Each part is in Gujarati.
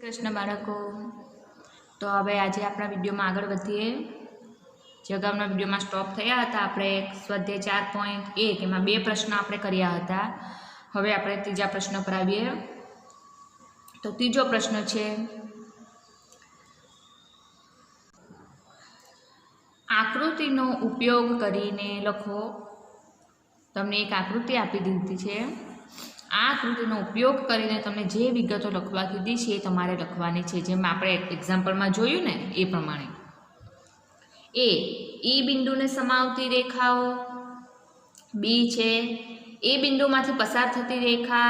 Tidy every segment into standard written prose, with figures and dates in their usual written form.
कृष्ण बाळको तो हवे आज अपना विडियो में आगळ वधीए। जे अगाउना विडियो में स्टॉप थया हता आपणे स्वाध्याय 4.1 एमां बे प्रश्न आपणे कर्या हता। हवे आपणे तीजा प्रश्न पर आवीए। तो तीजो प्रश्न छे आकृतिनो उपयोग करीने लखो। तमने एक आकृति आपी दीधी छे। आ आकृतिनो उपयोग करीने तमने जे विगतो लखवा कीधी छे तमारे लखवानी छे। जेम आपणे एक्जाम्पल में जोयुं ने ए प्रमाणे ए ई बिंदु ने समावती रेखाओ, बी छे ए बिंदुमांथी पसार थती रेखा,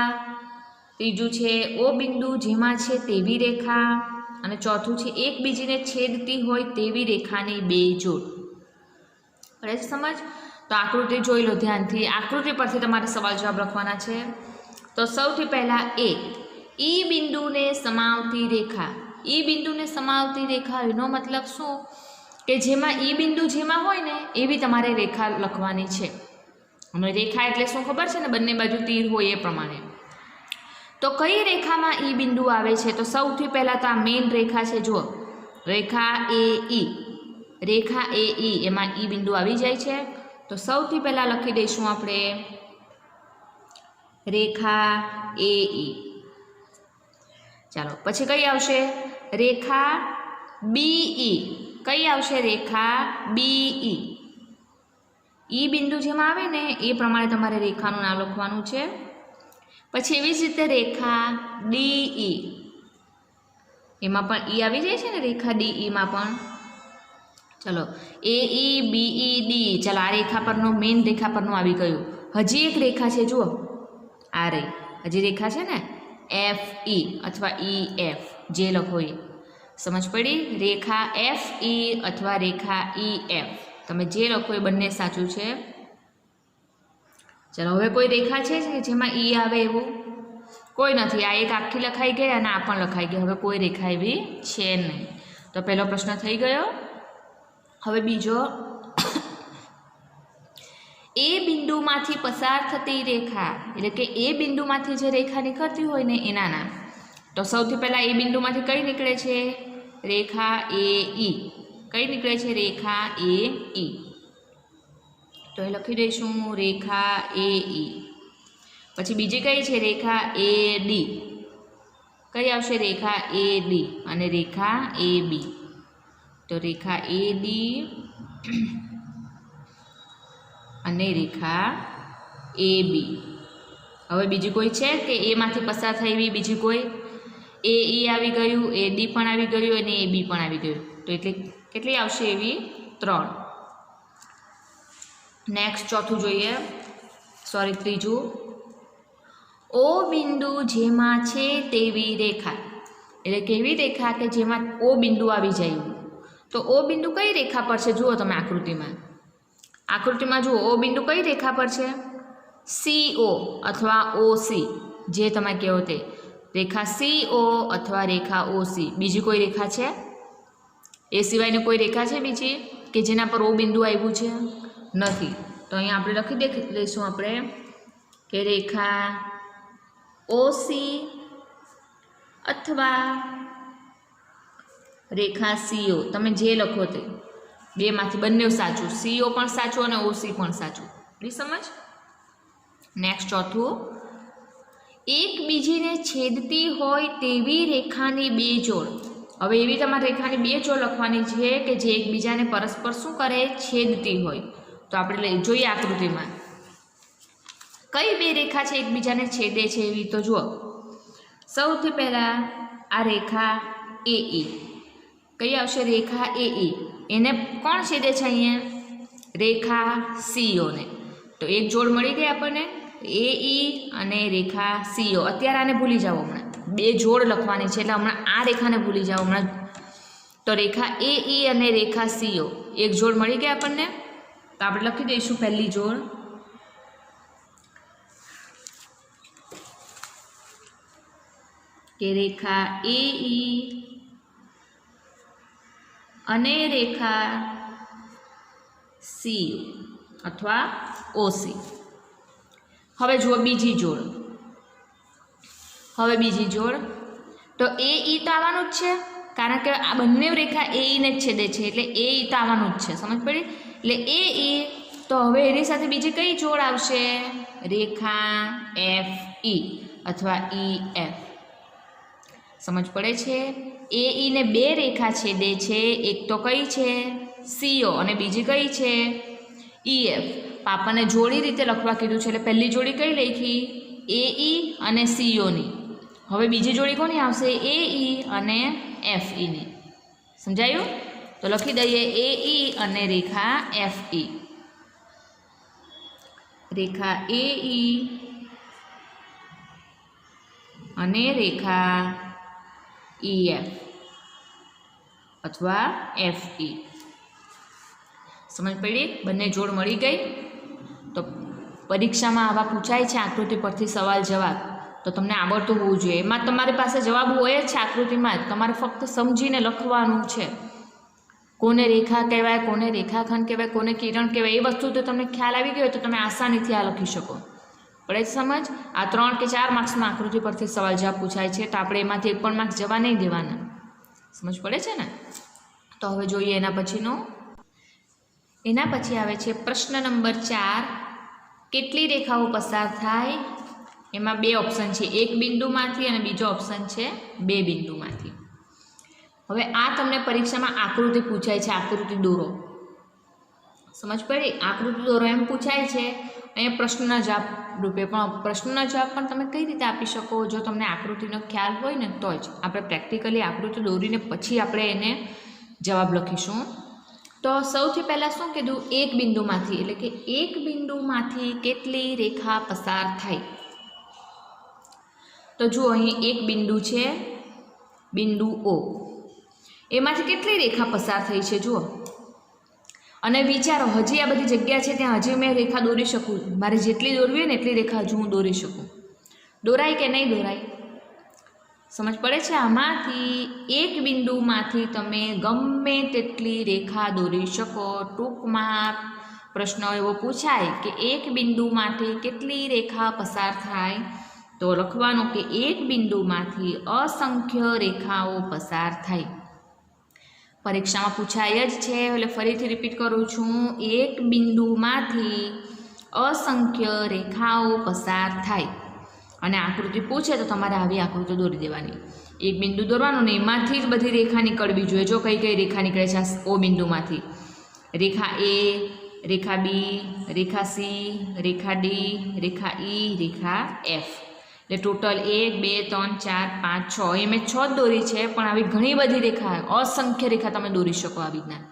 तीजू छे ओ बिंदु जेमां छे तेवी रेखा अने चौथुं छे एकबीजीने छेदती होय तेवी रेखानी बे जोड़। पड़े छे समझ? तो आकृति जोई लो ध्यानथी। आकृति परथी तमारे सवाल जवाब लखवाना छे। तो सौथी पहला ए ई बिंदु ने समावती रेखा। ई बिंदु ने समावती रेखा एनो मतलब शुं के जेमां ई बिंदु जेमां होय ने एवी तमारे रेखा लखवानी छे। अने रेखा एटले शुं खबर छे ने, बंने बाजु तीर होय ए प्रमाणे। तो कई रेखा में ई बिंदु आवे छे? तो सौथी पहला तो आ मेन रेखा छे। जो रेखा ए ई, रेखा ए ई एमां ई बिंदु आवी जाय छे। तो सौथी पहला लखी दईशुं आपणे रेखा ए ई। चलो पछी कई आवशे? रेखा बी ई। कई आवशे? रेखा बी ई। ई बिंदु जेमां आवे ने ए प्रमाणे तमारे रेखानुं नाम लखवानुं छे। पछी एवी ज रीते रेखा डी ई, एमां पण ई आवी जाय छे ने, रेखा डी ई मां पण। चलो ए ई बी ई डी। चलो आ रेखा परनो मेन रेखा परनुं आवी गयुं। हजी एक रेखा छे, जुओ आ रही हजी रेखा है ने, एफ ई अथवा ई एफ, जे लखो ए। समझ पड़ी? रेखा एफ ई अथवा रेखा ई एफ, तमे जे लखो ए बंने साचुं छे। चलो हवे कोई रेखा छे जेमां ई आवे एवुं? कोई नथी। आ एक आखी लखाई गई अने आ पण लखाई गई। हवे कोई रेखा एवी छे नहीं। तो पहलो प्रश्न थई गयो। हवे बीजो ए बिंदुमांथी पसार थती रेखा, एटले के ए बिंदुमांथी जे रेखा निकळती होय ने एना नाम। तो सौथी पहला ए बिंदुमांथी कई निकळे छे? रेखा ए ई। कई निकळे छे? रेखा ए ई। तो ए लखी दईशुं रेखा ए ई। पछी बीजी कई छे? रेखा ए डी। कई आवशे? रेखा ए डी अने रेखा ए बी। तो रेखा ए डी अने रेखा ए बी। हवे बीजी कोई छे के ए मांथी पसार थई बीजी कोई? ए ई आवी गयुं, ए डी पण आवी गयुं अने ए बी पण आवी गयुं। तो एटले केटली आवशे? एवी 3। नेक्स्ट चौथुं जोईए, सॉरी त्रीजું। ओ बिंदु जेमां छे तेवी रेखा, एटले केवी रेखा के जेमां ओ बिंदु आवी जाय। तो ओ बिंदु कई रेखा पर छे? जुओ तमे आकृति में। आकृति में जुओ ओ बिंदु कई रेखा पर छे? सी ओ अथवा ओ सी, जे तमे कहो ते। रेखा सी ओ अथवा रेखा ओ सी। बीजी कोई रेखा छे? ए सिवायनी कोई रेखा छे बीजी के जेना पर ओ बिंदु आव्युं छे? नथी। तो अहीं आपणे लखी दईशुं आपणे के रेखा ओ सी अथवा रेखा सी ओ। तमे जे लखो ते बे मांथी बंने साचुं। सी ओ पण साचुं अने ओ सी पण साचुं। नहीं समझ? नेक्स्ट चौथुं। एक बीजीने छेदती होय तेवी रेखानी बे जोड़। हवे एवी तमारे रेखानी बे जोड़ लखवानी छे के जे एकबीजाने परस्पर शुं करे? छेदती होय। तो आपणे जोईए आकृतिमां कई बे रेखा छे एकबीजाने छेदे छे एवी। तो जुओ सौथी पहला आ रेखा ए ई। कई आवशे? रेखा ए ई। एने कोण छेदे छे अहींया? रेखा सी ओ ने। तो एक जोड़ मळी गई आपणे, ए ई अने रेखा सी ओ। अत्यारे आने भूली जाओ, हमणां बे जोड़ लखवानी छे એટલે हमणां आ रेखाने भूली जाओ हमणां। तो रेखा ए ई अने रेखा सी ओ, एक जोड़ मळी गई आपणे। तो आपणे लखी दईशुं पहली जोड़ के रेखा ए ई अने रेखा सी अथवा ओ सी। हवे जुओ बीजी जोड़। हवे बीजी जोड़ તો એ ઈ તો આવવાનું જ છે, કારણ કે આ બંને રેખા એ ઈને જ છેદે છે, એટલે એ ઈ તો આવવાનું જ છે. સમજ પડી? એટલે એ ઈ, તો હવે એની સાથે બીજી કઈ જોડ આવશે? રેખા એફ ઈ અથવા ઈ એફ. સમજ પડે છે? એ ઈને બે રેખા છેદે છે, એક તો કઈ છે? સીઓ, અને બીજી કઈ છે? ઈ એફ. આપણને જોડી રીતે લખવા કીધું છે, એટલે પહેલી જોડી કઈ લખી? એ ઈ અને સીઓની. હવે બીજી જોડી કોની આવશે? એ ઈ અને એફ ઈની. સમજાયું? તો લખી દઈએ એ ઈ અને રેખા એફ ઈ. રેખા એ ઈ અને રેખા ઈ એફ અથવા એફ ઈ. સમજ પડી? બંને જોડ મળી ગઈ. તો પરીક્ષામાં આવા પૂછાય છે આકૃતિ પરથી સવાલ જવાબ, તો તમને આવડતું હોવું જોઈએ. એમાં તમારી પાસે જવાબ હોય જ છે આકૃતિમાં જ, તમારે ફક્ત સમજીને લખવાનું છે. કોને રેખા કહેવાય, કોને રેખાખંડ કહેવાય, કોને કિરણ કહેવાય, એ વસ્તુ તો તમને ખ્યાલ આવી ગયો હોય તો તમે આસાનીથી આ લખી શકો. પડે છે સમજ? આ 3 કે 4 માર્ક્સમાં આકૃતિ પરથી સવાલ જવાબ પૂછાય છે, તો આપણે એમાંથી 1 પણ માર્ક્સ જવા નહીં દેવાના. સમજ પડે છે ને? તો હવે જોઈએ એના પછીનો. એના પછી આવે છે પ્રશ્ન નંબર 4. કેટલી રેખાઓ પસાર થાય? એમાં 2 ઓપ્શન છે, એક બિંદુમાંથી અને બીજો ઓપ્શન છે 2 બિંદુમાંથી. હવે આ તમને પરીક્ષામાં આકૃતિ પૂછાય છે, આકૃતિ દોરો. સમજ પડી? આકૃતિ દોરો એમ પૂછાય છે. અહીંયા પ્રશ્નના જવાબ રૂપે, પણ પ્રશ્નના જવાબ પણ તમે કઈ રીતે આપી શકો? જો તમને આકૃતિનો ખ્યાલ હોય ને તો જ. આપણે પ્રેક્ટિકલી આકૃતિ દોરીને પછી આપણે એને જવાબ લખીશું. તો સૌથી પહેલાં શું કીધું? એક બિંદુમાંથી, એટલે કે એક બિંદુમાંથી કેટલી રેખા પસાર થાય? તો જુઓ અહીં એક બિંદુ છે, બિંદુ ઓ. એમાંથી કેટલી રેખા પસાર થઈ છે જુઓ. અને વિચારો, હજી આ બધી જગ્યા છે ત્યાં હજી મેં રેખા દોરી શકું? મારે જેટલી દોરવી હોય ને એટલી રેખા હજુ હું દોરી શકું. દોરાય કે નહીં દોરાય? સમજ પડે છે? આમાંથી એક બિંદુમાંથી તમે ગમે તેટલી રેખા દોરી શકો. ટૂંકમાં પ્રશ્ન એવો પૂછાય કે એક બિંદુમાંથી કેટલી રેખા પસાર થાય? તો લખવાનું કે એક બિંદુમાંથી અસંખ્ય રેખાઓ પસાર થાય. પરીક્ષામાં પૂછાય જ છે, એટલે ફરીથી રિપીટ કરું છું. એક બિંદુમાંથી અસંખ્ય રેખાઓ પસાર થાય. અને આકૃતિ પૂછે તો તમારે આવી આકૃતિ દોરી દેવાની. એક બિંદુ દોરવાનું ને એમાંથી જ બધી રેખા નીકળવી જોઈએ. જો કઈ કઈ રેખા નીકળે છે ઓ બિંદુમાંથી? રેખા એ, રેખા બી, રેખા સી, રેખા ડી, રેખા ઈ, રેખા એફ. એટલે ટોટલ 1 2 3 4 5 6, એ મેં 6 જ દોરી છે, પણ આવી ઘણી બધી રેખા, અસંખ્ય રેખા તમે દોરી શકો આવી રીતના.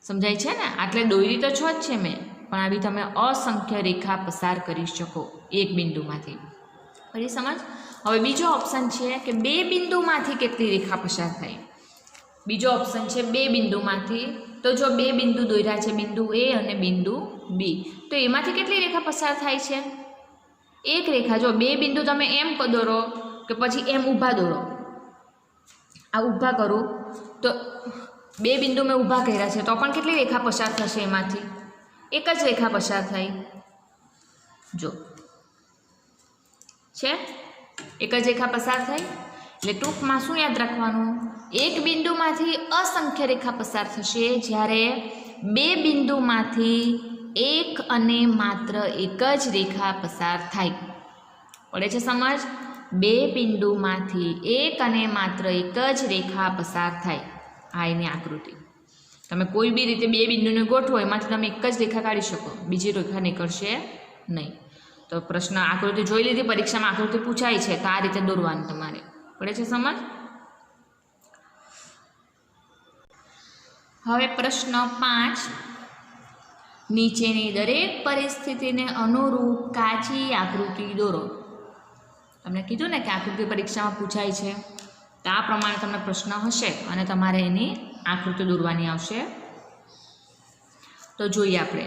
સમજાય છે ને? આટલે દોરી તો 6 જ છે મેં, પણ આવી તમે અસંખ્ય રેખા પસાર કરી શકો એક બિંદુમાંથી. પછી સમજ? હવે બીજો ઓપ્શન છે કે 2 બિંદુમાંથી કેટલી રેખા પસાર થાય? બીજો ઓપ્શન છે 2 બિંદુમાંથી. તો જો 2 બિંદુ દોર્યા છે, બિંદુ એ અને બિંદુ બી, તો એમાંથી કેટલી રેખા પસાર થાય છે? એક રેખા. જો 2 બિંદુ તમે એમ દોરો કે પછી એમ ઊભા દોરો, આ ઊભા કરું તો 2 બિંદુ મેં ઊભા કર્યા છે, તો પણ કેટલી રેખા પસાર થશે? એમાંથી એક જ રેખા પસાર થાય. જો છે, એક જ રેખા પસાર થઈ. એટલે ટૂંકમાં શું યાદ રાખવાનું? એક બિંદુમાંથી અસંખ્ય રેખા પસાર થશે, જ્યારે 2 બિંદુમાંથી એક અને માત્ર એક જ રેખા પસાર થાય. પડે છે સમજ? 2 બિંદુમાંથી એક અને માત્ર એક જ રેખા પસાર થાય. આ એની આકૃતિ. તમે કોઈ બી રીતે 2 બિંદુને ગોઠવો, એમાંથી તમે એક જ રેખા કાઢી શકો, બીજી રેખા નીકળશે નહીં. તો પ્રશ્ન આકૃતિ જોઈ લીધી, પરીક્ષામાં આકૃતિ પૂછાય છે તો આ રીતે દોરવાનું તમારે. પડે છે સમજ? હવે પ્રશ્ન 5. નીચેની દરેક પરિસ્થિતિને અનુરૂપ કાચી આકૃતિ દોરો. તમને કીધું ને કે આકૃતિ પરીક્ષામાં પૂછાય છે, તો આ પ્રમાણે તમને પ્રશ્ન હશે અને તમારે એની આકૃતિ દોરવાની આવશે. તો જોઈએ આપણે.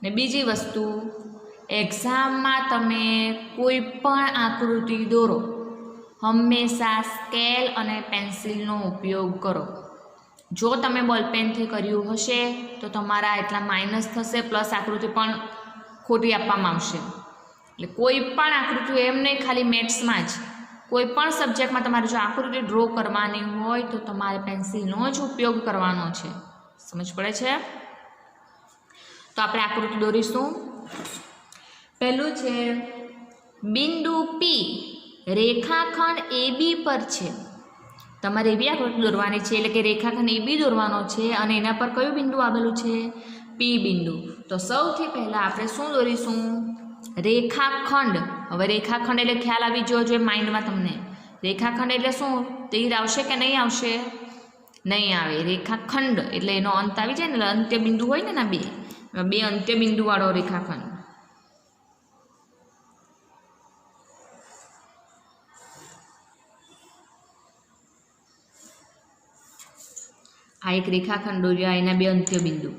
ને બીજી વસ્તુ, એક્ઝામમાં તમે કોઈ પણ આકૃતિ દોરો, હંમેશા સ્કેલ અને પેન્સિલનો ઉપયોગ કરો. જો તમે બોલપેનથી કર્યું હશે તો તમારા એટલા માઇનસ થશે, પ્લસ આકૃતિ પણ ખોટી આપવામાં આવશે. એટલે કોઈ પણ આકૃતિ એમ નહીં ખાલી મેથ્સમાં જ, કોઈપણ સબ્જેક્ટમાં તમારે જો આકૃતિ ડ્રો કરવાની હોય તો તમારે પેન્સિલનો જ ઉપયોગ કરવાનો છે. સમજ પડે છે? તો આપણે આકૃતિ દોરીશું. પહેલું છે બિંદુ પી રેખાખંડ AB પર છે. તમારે એવી આકૃતિ દોરવાની છે, એટલે કે રેખાખંડ AB દોરવાનો છે અને એના પર કયું બિંદુ આવેલું છે? P બિંદુ. તો સૌથી પહેલાં આપણે શું દોરીશું? રેખાખંડ. હવે રેખાખંડ એટલે ખ્યાલ આવી જવો જોઈએ માઇન્ડમાં તમને. રેખાખંડ એટલે શું? તીર આવશે કે નહીં આવશે? નહીં આવે. રેખાખંડ એટલે એનો અંત આવી જાય ને, અંત્ય બિંદુ હોય ને ના બે અંત્ય બિંદુવાળો રેખાખંડ. આ એક રેખાખંડ દોર્યા, એના બે અંત્ય બિંદુ.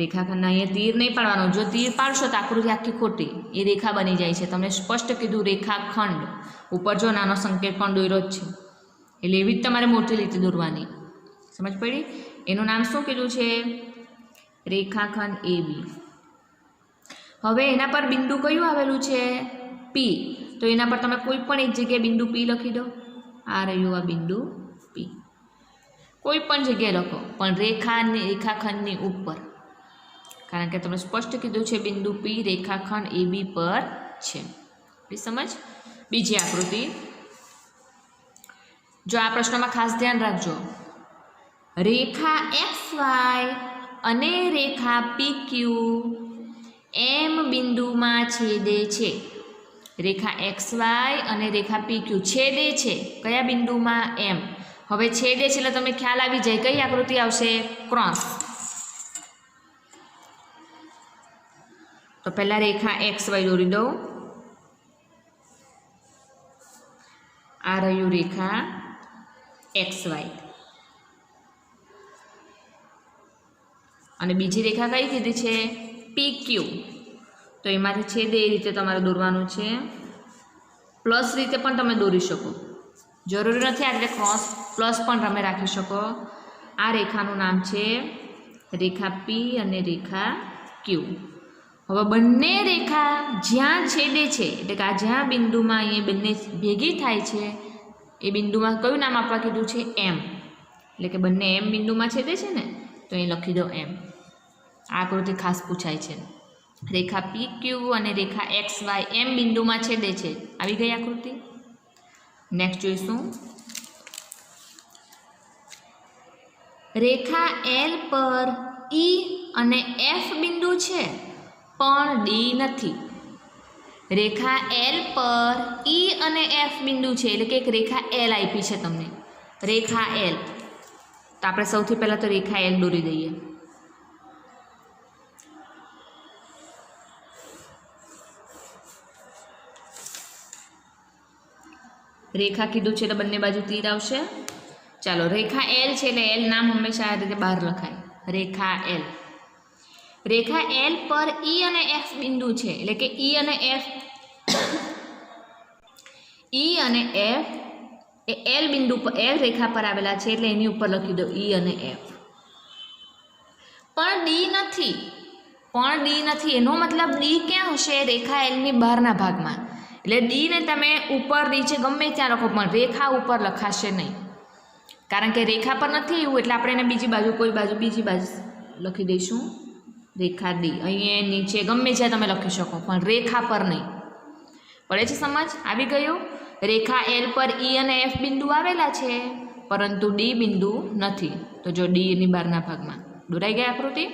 રેખાખંડના અહીંયા તીર નહીં પાડવાનો. જો તીર પાડશો તો આકૃતિ આખી ખોટી, એ રેખા બની જાય છે. તમને સ્પષ્ટ કીધું રેખાખંડ. ઉપર જો નાનો સંકેત પણ દોર્યો જ છે, એટલે એવી જ તમારે મોટી રીતે દોરવાની. સમજ પડી? એનું નામ શું કીધું છે? રેખાખંડ AB. હવે એના પર બિંદુ કયું આવેલું છે? P. તો એના પર તમે કોઈ પણ એક જગ્યાએ બિંદુ P લખી દો. આ રહ્યું આ બિંદુ P. કોઈ પણ જગ્યાએ લખો, પણ રેખાખંડની ઉપર, કારણ કે તમે સ્પષ્ટ કીધું છે બિંદુ P રેખાખંડ AB પર છે. સમજ? બીજી આકૃતિ જો આ પ્રશ્નમાં ખાસ ધ્યાન રાખજો. રેખા XY અને રેખા PQ M બિંદુમાં છેદે છે. રેખા XY અને રેખા PQ છેદે છે કયા બિંદુમાં? M. હવે છેદે છે એટલે તમને ખ્યાલ આવી જાય કઈ આકૃતિ આવશે? ક્રોસ. તો પહેલા રેખા XY દોરી દઉં. આ રહ્યું રેખા XY અને બીજી રેખા કઈ કીધી છે? PQ. તો એમાંથી છેદે એ રીતે તમારે દોરવાનું છે. પ્લસ રીતે પણ તમે દોરી શકો, જરૂરી નથી આ રીતે ક્રોસ, પ્લસ પણ તમે રાખી શકો. આ રેખાનું નામ છે રેખા P અને રેખા Q. હવે બંને રેખા જ્યાં છેદે છે, એટલે કે આ જ્યાં બિંદુમાં અહીંયા બંને ભેગી થાય છે એ બિંદુમાં કયું નામ આપવા કીધું છે? M. એટલે કે બંને M બિંદુમાં છેદે છે ને, તો અહીં લખી દો M. આ આકૃતિ ખાસ પૂછાય છે. રેખા PQ અને રેખા XY M બિંદુમાં છેદે છે. આવી ગઈ આકૃતિ. નેક્સ્ટ જોઈશું. રેખા L પર E અને F બિંદુ છે પણ D નથી. રેખા L પર E અને F બિંદુ છે, એટલે કે એક રેખા L આપી છે તમને. રેખા L. તો આપણે સૌથી પહેલાં તો રેખા L દોરી દઈએ. રેખા કીધું છે એટલે બંને બાજુ તીર આવશે. ચાલો રેખા L છે એટલે L નામ હંમેશા આ રીતે બહાર લખાય. રેખા L. રેખા L પર E અને F બિંદુ છે, એટલે કે E અને F એ L બિંદુ પર L રેખા પર આવેલા છે, એટલે એની ઉપર લખી દો E અને F. પણ D નથી. એનો મતલબ D ક્યાં હશે? રેખા L ની બહારના ભાગમાં. એટલે D ને તમે ઉપર નીચે ગમે ત્યાં લખો, પણ રેખા ઉપર લખાશે નહીં, કારણ કે રેખા પર નથી એવું, એટલે આપણે એને બીજી બાજુ લખી દઈશું. રેખા D. અહીંયા નીચે ગમે જ્યાં તમે લખી શકો, પણ રેખા પર નહીં. પડે છે સમજ? આવી ગયું? રેખા L પર E અને F બિંદુ આવેલા છે, પરંતુ D બિંદુ નથી. તો જો D ની બહારના ભાગમાં દોરાઈ ગઈ આકૃતિ.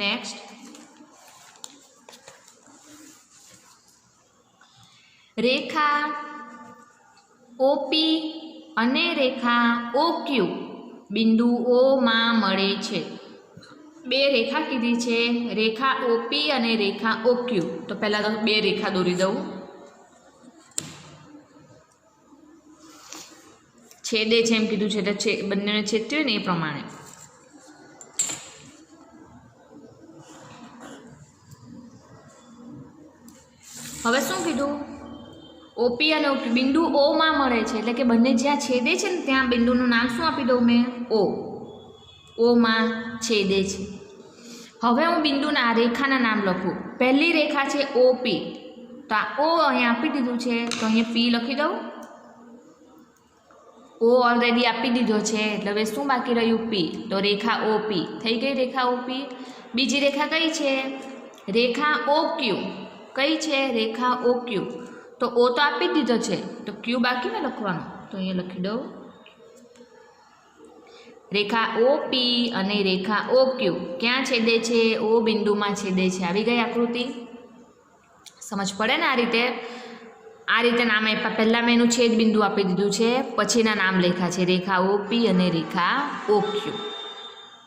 નેક્સ્ટ. રેખા OP અને રેખા OQ બિંદુ O માં મળે છે. બે રેખા કીધી છે, રેખા OP અને રેખા OQ. તો પહેલાં તો બે રેખા દોરી દઉં. છેદે છે એમ કીધું છે, એટલે બંનેને છેદતી હોય ને એ પ્રમાણે. હવે શું કીધું? OP અને OQ બિંદુ O માં મળે છે, એટલે કે બંને જ્યાં છેદે છે ને ત્યાં બિંદુનું નામ શું આપી દઉં મેં? O. O માં છેદે છે. હવે હું બિંદુના રેખાના નામ લખું. પહેલી રેખા છે OP, તો તો આ ઓ અહીંયા આપી દીધું છે, તો અહીંયા પી લખી દઉં. ઓ ઓલરેડી આપી દીધો છે, એટલે હવે શું બાકી રહ્યું? પી. તો રેખા ઓ પી થઈ ગઈ. રેખા ઓ પી. બીજી રેખા કઈ છે? રેખા ઓ ક્યુ. કઈ છે? રેખા ઓ ક્યુ. તો ઓ તો આપી દીધો છે, તો ક્યુ બાકી ને લખવાનો, તો અહીંયા લખી દઉં. રેખા ઓ પી અને રેખા ઓ ક્યુ ક્યાં છેદે છે? ઓ બિંદુમાં છેદે છે. આવી ગઈ આકૃતિ. સમજ પડે ને? આ રીતે નામ આપ્યા. પહેલાં મેં એનું છેદ બિંદુ આપી દીધું છે, પછીના નામ લખ્યા છે રેખા ઓ પી અને રેખા ઓ ક્યુ.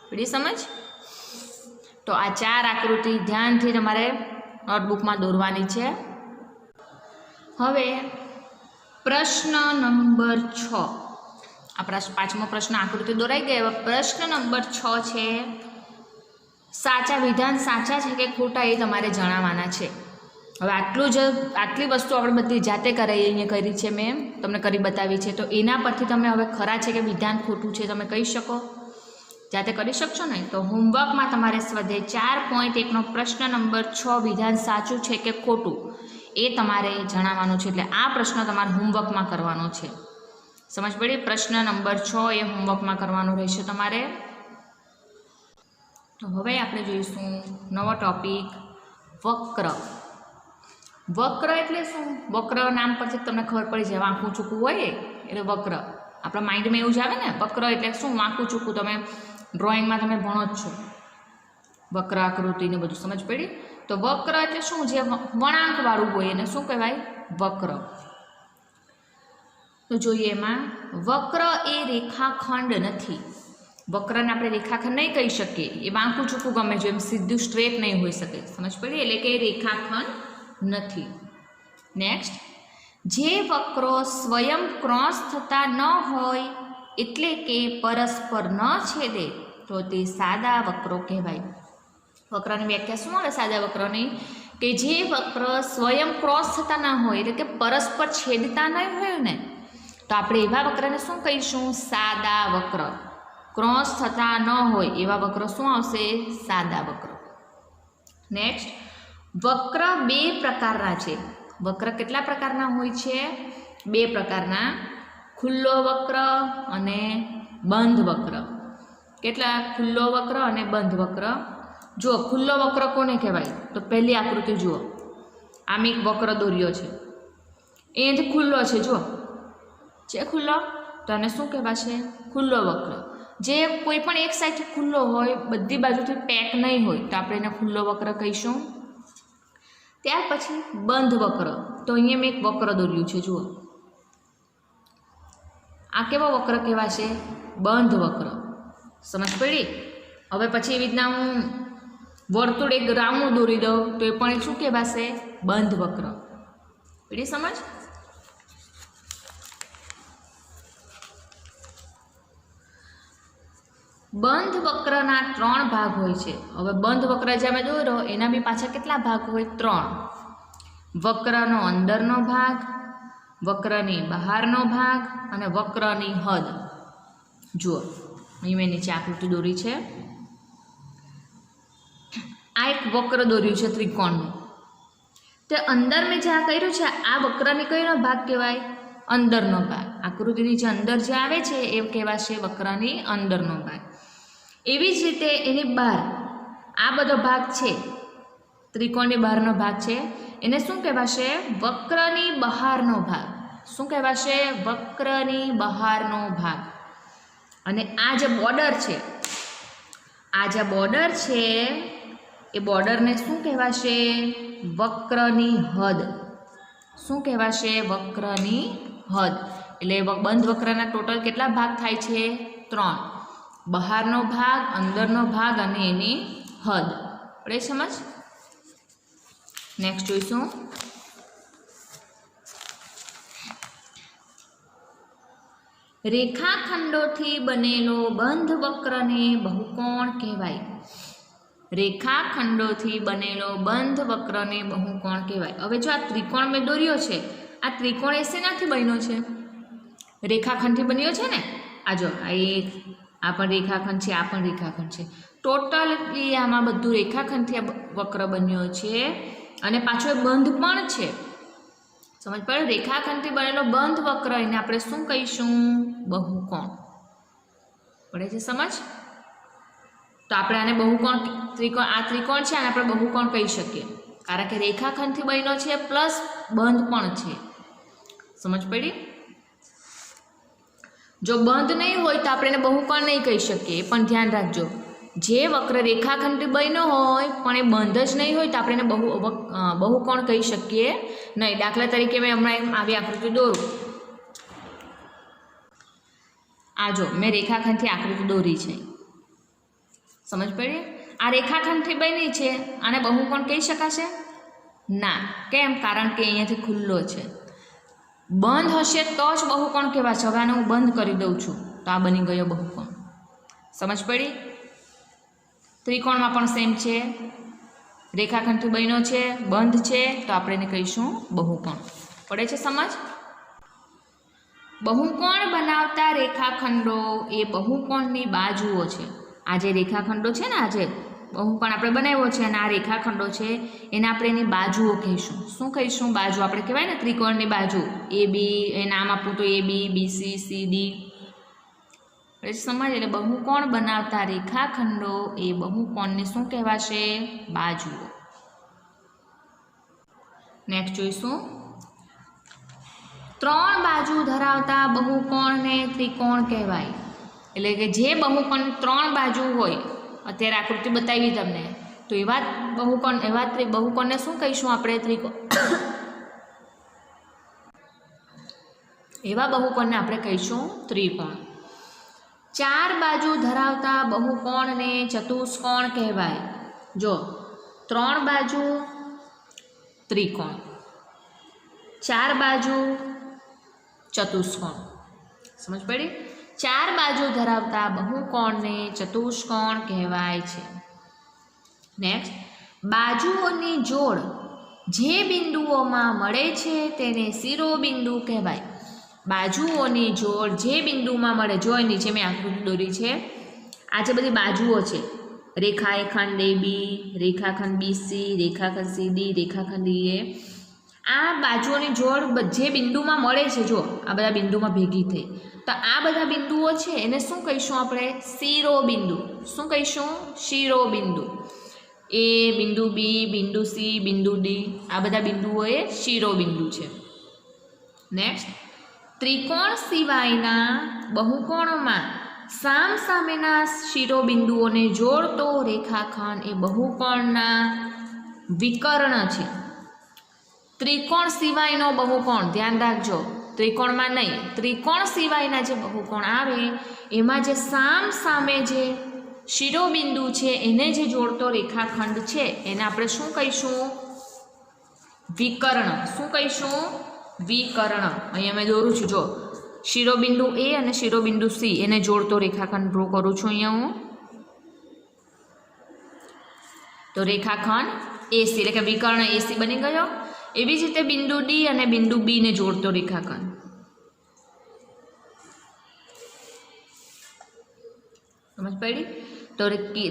પડી સમજ? તો આ 4 આકૃતિ ધ્યાનથી તમારે નોટબુકમાં દોરવાની છે. હવે પ્રશ્ન નંબર 6. આપણા 5મો પ્રશ્ન આકૃતિ દોરાઈ ગઈ. હવે પ્રશ્ન નંબર 6 છે, સાચા વિધાન સાચા છે કે ખોટા એ તમારે જણાવવાના છે. હવે આટલી વસ્તુ આપણે બધી જાતે કરાવી અહીંયા કરી છે, મેં તમને કરી બતાવી છે. તો એના પરથી તમે હવે ખરા છે કે વિધાન ખોટું છે તમે કહી શકો, જાતે કરી શકશો ને? તો હોમવર્કમાં તમારે સ્વાધ્યાય 4.1નો પ્રશ્ન નંબર 6 વિધાન સાચું છે કે ખોટું એ તમારે જણાવવાનું છે. એટલે આ પ્રશ્ન તમારે હોમવર્કમાં કરવાનો છે. સમજ પડી? પ્રશ્ન નંબર 6 એ હોમવર્કમાં કરવાનો રહેશે તમારે. તો હવે આપણે જોઈશું નવો ટોપિક, વક્ર. વક્ર એટલે શું? વક્ર નામ પરથી તમને ખબર પડી જાય, વાંકું ચૂકું હોય એટલે વક્ર. આપણા માઇન્ડમાં એવું જ આવે ને, વક્ર એટલે શું? વાંકું ચૂકું. તમે ડ્રોઈંગમાં તમે ભણો જ છો, વક્ર આકૃતિ ને બધું. સમજ પડી? તો વક્ર એટલે શું? જે વળાંકવાળું હોય એને શું કહેવાય? વક્ર. તો જોઈએ એમાં, વક્ર એ રેખાખંડ નથી. વક્રને આપણે રેખાખંડ નહીં કહી શકીએ, એ વાંકું ચૂકું ગમે છે, એમ સીધું સ્ટ્રેટ નહીં હોઈ શકે. સમજ પડી? એટલે કે રેખાખંડ નથી. નેક્સ્ટ, જે વક્રો સ્વયં ક્રોસ થતા ન હોય એટલે કે પરસ્પર ન છેદે તો તે સાદા વક્રો કહેવાય. વક્રની વ્યાખ્યા શું આવે સાદા વક્રની? કે જે વક્ર સ્વયં ક્રોસ થતા ન હોય એટલે કે પરસ્પર છેદતા નહીં હોય ને, તો આપણે એવા વક્રને શું કહીશું? સાદા વક્ર. ક્રોસ થતા ન હોય એવા વક્ર શું આવશે? સાદા વક્ર. નેક્સ્ટ, વક્ર 2 પ્રકારના છે. વક્ર કેટલા પ્રકારના હોય છે? 2 પ્રકારના, ખુલ્લો વક્ર અને બંધ વક્ર. કેટલા? ખુલ્લો વક્ર અને બંધ વક્ર. જુઓ, ખુલ્લો વક્ર કોને કહેવાય? તો પહેલી આકૃતિ જુઓ, આમ એક વક્ર દોર્યો છે, એ ખુલ્લો છે. જુઓ છે ખુલ્લો, તો આને શું કહેવાશે? ખુલ્લો વક્ર. જે કોઈ પણ એક સાઈડથી ખુલ્લો હોય, બધી બાજુથી પેક નહીં હોય, તો આપણે એને ખુલ્લો વક્ર કહીશું. ત્યાર પછી બંધ વક્ર. તો અહીંયા મેં એક વક્ર દોર્યું છે, જુઓ આ કેવો વક્ર કહેવાશે? બંધ વક્ર. સમજ પડી? હવે પછી એવી રીતના હું વર્તુળ એક રાઉન્ડ દોરી દઉં તો એ પણ શું કહેવાશે? બંધ વક્ર. પડી સમજ? બંધ વક્રના 3 ભાગ હોય છે. હવે બંધ વક્ર જે અમે દોર્યો એના બી પાછા કેટલા ભાગ હોય? 3. વક્રનો અંદરનો ભાગ, વક્રની બહારનો ભાગ અને વક્રની હદ. જુઓ અહીં મેં નીચે આકૃતિ દોરી છે. આ એક વક્ર દોર્યું છે ત્રિકોણનું. તે અંદર મેં જે આ કર્યું છે, આ વક્રની કયો ભાગ કહેવાય? અંદરનો ભાગ. આકૃતિની જે અંદર જે આવે છે એ કહેવાશે વક્રની અંદરનો ભાગ. એવી જ રીતે એની બહાર આ બધો ભાગ છે, ત્રિકોણની બહારનો ભાગ છે, એને શું કહેવાશે? વક્રની બહારનો ભાગ. શું કહેવાશે? વક્રની બહારનો ભાગ. અને આ જે બોર્ડર છે, આ જે બોર્ડર છે એ બોર્ડરને શું કહેવાશે? વક્રની હદ. શું કહેવાશે? વક્રની હદ. એટલે બંધ વક્રના ટોટલ કેટલા ભાગ થાય છે? 3. બહારનો ભાગ, અંદરનો ભાગ અને એની હદ. પડે સમજ? નેક્સ્ટ જોઈશું રેખાખંડોથી બનેલો બંધ વક્રને બહુકોણ કહેવાય. રેખાખંડોથી બનેલો બંધ વક્રને બહુકોણ કહેવાય. હવે જો આ ત્રિકોણ મેં દોર્યો છે, આ ત્રિકોણ એ શેનાથી બન્યો છે? રેખાખંડથી બન્યો છે ને. આ જો આ એક, આ પણ રેખાખંડ છે, આ પણ રેખાખંડ છે. ટોટલી આમાં બધું રેખાખંડથી આ વક્ર બન્યો છે અને પાછો એ બંધ પણ છે. સમજ પડે? રેખાખંડથી બનેલો બંધ વક્ર એને આપણે શું કહીશું? બહુકોણ. પડે છે સમજ? તો આપણે આને બહુકોણ ત્રિકોણ, આ ત્રિકોણ છે આને આપણે બહુકોણ કહી શકીએ, કારણ કે રેખાખંડથી બન્યો છે પ્લસ બંધ પણ છે. સમજ પડી? જો બંધ નહીં હોય તો આપણે એને બહુકોણ નહીં કહી શકીએ, પણ ધ્યાન રાખજો, જે વક્ર રેખાખંડથી બન્યો હોય પણ એ બંધ જ નહીં હોય તો આપણે એને બહુકોણ કહી શકીએ નહીં. દાખલા તરીકે મેં હમણાં આવી આકૃતિ દોરું. આ જો મેં રેખાખંડથી આકૃતિ દોરી છે. સમજ પડી? આ રેખાખંડથી બની છે, આને બહુકોણ કહી શકાશે? ના. કેમ? કારણ કે અહીંયાથી ખુલ્લો છે. બંધ હશે તો જ બહુકોણ કહેવાશે. હવે આને હું બંધ કરી દઉં છું તો આ બની ગયો બહુકોણ. સમજ પડી? ત્રિકોણમાં પણ સેમ છે. રેખાખંડથી બન્યો છે, બંધ છે, તો આપણે એને કહીશું બહુકોણ. પડે છે સમજ? બહુકોણ બનાવતા રેખાખંડો એ બહુકોણની બાજુઓ છે. આ જે રેખાખંડો છે ને, આ જે બહુકોણ આપણે બનાવ્યો છે અને આ રેખાખંડો છે એને આપણે એની બાજુઓ કહીશું. શું કહીશું? બાજુ. આપણે કહેવાય ને ત્રિકોણની બાજુ, એ બી, એ નામ આપવું તો એ બી, BC, CD. સમજ? એટલે બહુકોણ બનાવતા રેખાખંડો એ બહુકોણને શું કહેવાશે? બાજુઓ. નેક્સ્ટ જોઈશું. 3 બાજુ ધરાવતા બહુકોણને ત્રિકોણ કહેવાય. એટલે કે જે બહુકોણ 3 બાજુ હોય, અત્યારે આકૃતિ બતાવી તમને, તો એવા બહુકોણને શું કહીશું આપણે? ત્રિકોણ. એવા બહુકોણને આપણે કહીશું ત્રિકોણ. 4 બાજુ ધરાવતા બહુકોણને ચતુષ્કોણ કહેવાય. જો 3 બાજુ ત્રિકોણ, 4 બાજુ ચતુષ્કોણ. સમજ પડી? 4 બાજુ ધરાવતા બહુકોણને ચતુષ્કોણ કહેવાય છે. નેક્સ્ટ, બાજુઓની જોડ જે બિંદુઓમાં મળે છે તેને શિરોબિંદુ કહેવાય. બાજુઓની જોડ જે બિંદુમાં મળે, જો નીચે મેં આકૃતિ દોરી છે, આ જે બધી બાજુઓ છે, રેખાખંડ AB, રેખાખંડ BC, રેખાખંડ CD, રેખાખંડ EA, આ બાજુઓની જોડ જે બિંદુમાં મળે છે, જો આ બધા બિંદુમાં ભેગી થઈ, તો આ બધા બિંદુઓ છે એને શું કહીશું આપણે? શિરોબિંદુ. શું કહીશું? શિરોબિંદુ. A, બિંદુ B, બિંદુ C, બિંદુ D, આ બધા બિંદુઓ એ શિરોબિંદુ છે. નેક્સ્ટ, ત્રિકોણ સિવાયના બહુકોણમાં સામસામેના શિરોબિંદુઓને જોડતો રેખાખંડ એ બહુકોણના વિકર્ણ છે. ત્રિકોણ સિવાયનો બહુકોણ, ધ્યાન રાખજો, ત્રિકોણમાં નહીં, ત્રિકોણ સિવાયના જે બહુકોણ આવે એમાં જે સામે જે શિરોબિંદુ છે એને જે જોડતો રેખાખંડ છે એને આપણે શું કહીશું? વિકર્ણ. શું કહીશું? વિકર્ણ. અહીંયા મેં દોરું છું, જો શિરોબિંદુ A અને શિરોબિંદુ C એને જોડતો રેખાખંડ ડ્રો કરું છું અહીંયા હું. તો રેખાખંડ AC એટલે કે વિકર્ણ AC બની ગયો. એવી જ રીતે બિંદુ D અને બિંદુ B ને જોડતો રેખાખંડ. સમજ પડી? તો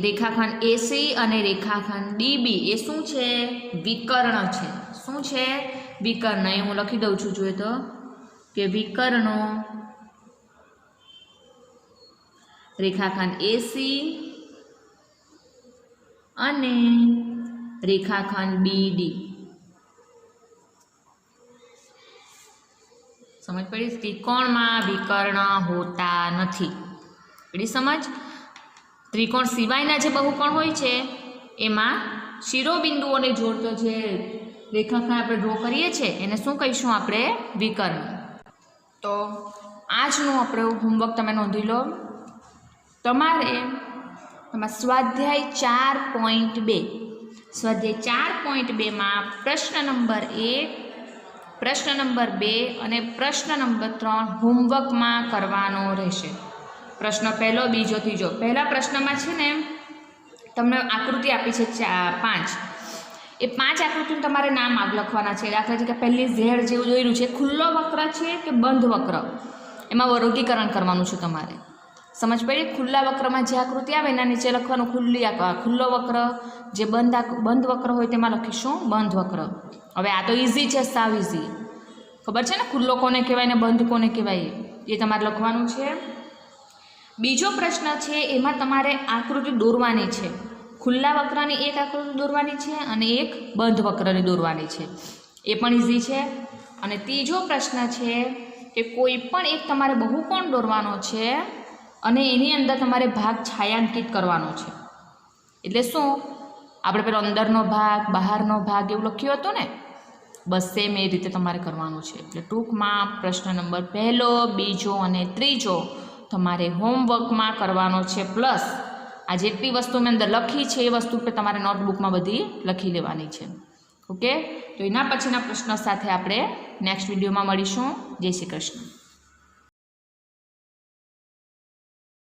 રેખાખંડ AC અને રેખાખંડ DB એ શું છે? વિકર્ણ છે. શું છે? વિકર્ણ. અહીં હું લખી દઉં છું, જોઈએ તો કે વિકર્ણો રેખાખંડ AC અને રેખાખંડ BD. સમજ પડી? ત્રિકોણમાં વિકર્ણ હોતા નથી. પડી સમજ? ત્રિકોણ સિવાયના જે બહુકોણ હોય છે એમાં શિરોબિંદુઓને જોડતો જે રેખાખંડ આપણે ડ્રો કરીએ છીએ એને શું કહીશું આપણે? વિકર્ણ. તો આજનું આપણે હોમવર્ક તમે નોંધી લો. તમારે સ્વાધ્યાય 4.2 સ્વાધ્યાય 4.2માં પ્રશ્ન નંબર 1, પ્રશ્ન નંબર 2 અને પ્રશ્ન નંબર 3 હોમવર્કમાં કરવાનો રહેશે. પ્રશ્ન પહેલો, બીજો, ત્રીજો. પહેલા પ્રશ્નમાં છે ને તમને આકૃતિ આપી છે 5. એ 5 આકૃતિનું તમારે નામ લખવાના છે. દાખલા તરીકે પહેલી ઝેડ જેવું દોર્યું છે, ખુલ્લો વક્ર છે કે બંધ વક્ર, એમાં વર્ગીકરણ કરવાનું છે તમારે. સમજ પડી? ખુલ્લા વક્રમાં જે આકૃતિ આવે એના નીચે લખવાનું ખુલ્લો વક્ર, જે બંધ વક્ર હોય તેમાં લખીશું બંધ વક્ર. હવે આ તો ઇઝી છે, સાવ ઇઝી. ખબર છે ને ખુલ્લો કોને કહેવાય ને બંધ કોને કહેવાય, એ તમારે લખવાનું છે. બીજો પ્રશ્ન છે, એમાં તમારે આકૃતિ દોરવાની છે. ખુલ્લા વક્રની એક આકૃતિ દોરવાની છે અને એક બંધ વક્રની દોરવાની છે, એ પણ ઇઝી છે. અને ત્રીજો પ્રશ્ન છે કે કોઈ પણ એક તમારે બહુકોણ દોરવાનો છે અને એની અંદર તમારે ભાગ છાયાંકિત કરવાનો છે. એટલે શું, આપણે પેલો અંદરનો ભાગ બહારનો ભાગ એવું લખ્યું હતું ને, બસ સેમ એ રીતે તમારે કરવાનું છે. એટલે ટૂંકમાં પ્રશ્ન નંબર 1, 2 અને 3 તમારે હોમવર્કમાં કરવાનો છે. પ્લસ આ જેટલી વસ્તુ મેં અંદર લખી છે એ વસ્તુ પર તમારે નોટબુકમાં બધી લખી લેવાની છે. ઓકે, તો એના પછીના પ્રશ્નો સાથે આપણે નેક્સ્ટ વિડીયોમાં મળીશું. જય શ્રી કૃષ્ણ.